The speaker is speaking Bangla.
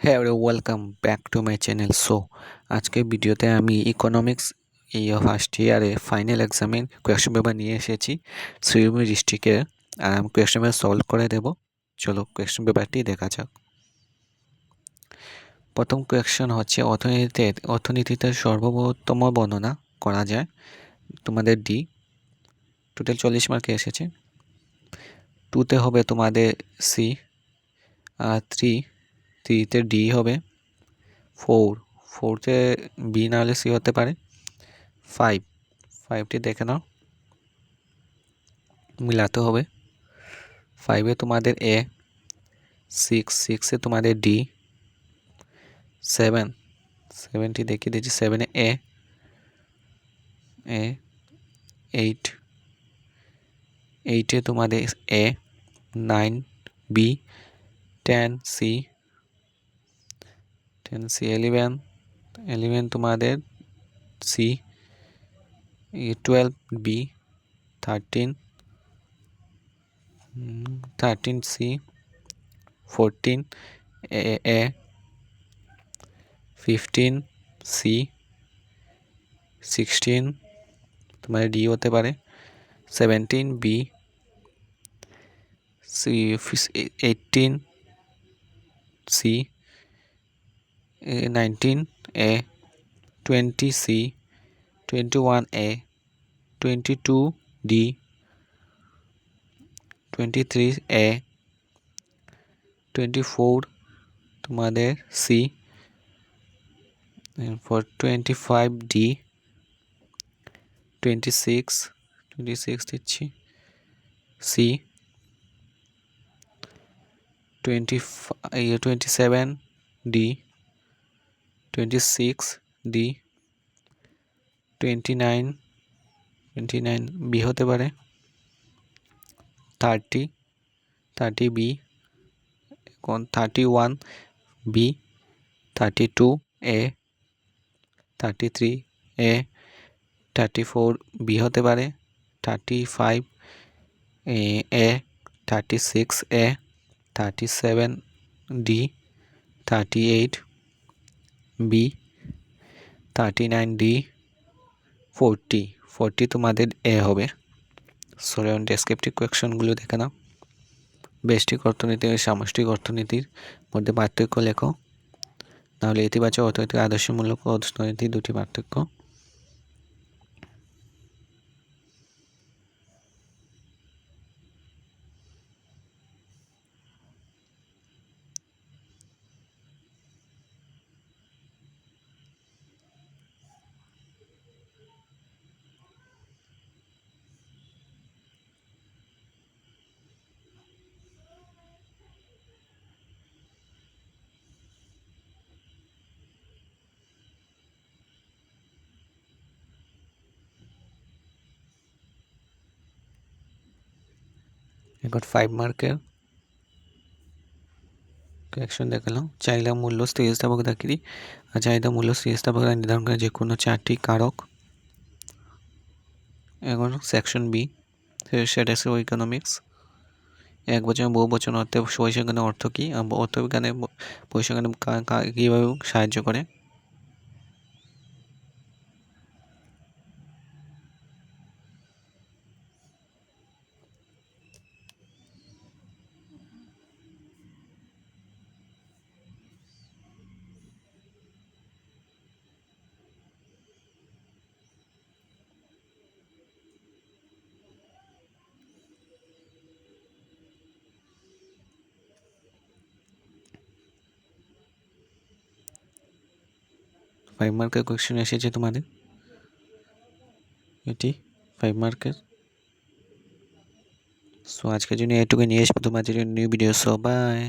হ্যাঁ welcome back to my channel. আজকে ভিডিওতে আমি ইকোনমিক্স এই ফার্স্ট ইয়ারে ফাইনাল এক্সামের কোয়েশ্চন পেপার নিয়ে এসেছি শ্রীভূমি ডিস্ট্রিক্টের। আর আমি কোয়েশ্চন পেপার সলভ করে দেব। চলো কোয়েশ্চন পেপারটি দেখা যাক। প্রথম কোয়েশ্চন হচ্ছে অর্থনীতিতে সর্ববৃহত্তম বর্ণনা করা যায়। তোমাদের ডি, টোটাল 40 মার্কে এসেছে। 2তে হবে তোমাদের সি, আর 3তে ডি হবে। 4তে বি না হলে সি হতে পারে। 5টি দেখে নাও, মিলাতে হবে। 5এ তোমাদের এ, 6এ তোমাদের ডি, 7টি দেখিয়ে দিয়েছি। 7এ এ, 8এ তোমাদের এ, 9 বি, 10 সি, 11 তোমাদের সি, 12 বি, 13 সি, 14 এ, 15 সি, 16 তোমাদের ডি হতে পারে, 17 বি, 18 সি, 19 এ, 20 সি, 21 এ, 22 ডি, 23 এ, 24 তোমাদের সি, 25 ডি, 26 দিচ্ছি সি, 27 ডি, 26 ডি, 29 বি হতে পারে, 30 বি, 31 বি, 32 এ, 33 এ, 34 বি হতে পারে, 35 এ, 36 এ, 37 ডি, 38 বি, 39 ডি, 40 তোমাদের এ হবে। ডেসক্রিপটিভ কোয়েশ্চনগুলো দেখে নাও। ব্যষ্টিক অর্থনীতি ও সামষ্টিক অর্থনীতির মধ্যে পার্থক্য লেখো। নাহলে ইতিবাচক অর্থনীতি, আদর্শমূলক অর্থনীতি, দুটি পার্থক্য। এখন 5 মার্কের কোয়েশ্চন দেখালাম। চাহিদা মূল্য স্থিতিস্থাপকতা কি? আর চাহিদা মূল্য স্থিতিস্থাপকতা নির্ধারণ করে যে কোনো 4টি কারক। এখন সেকশন বি, সেটা হচ্ছে ইকোনমিক্স। এক বচন বহু বচন অর্থে পরিসংখ্যানের অর্থ কী? অর্থবিজ্ঞানে পরিসংখ্যানে কীভাবে সাহায্য করে? ফাইভ মার্কের কোয়েশ্চেন এসেছে তোমাদের, এটি 5 মার্কের। আজকের জন্য এটুকু নিয়ে আসবো তোমাদের নিউ ভিডিও। বাই।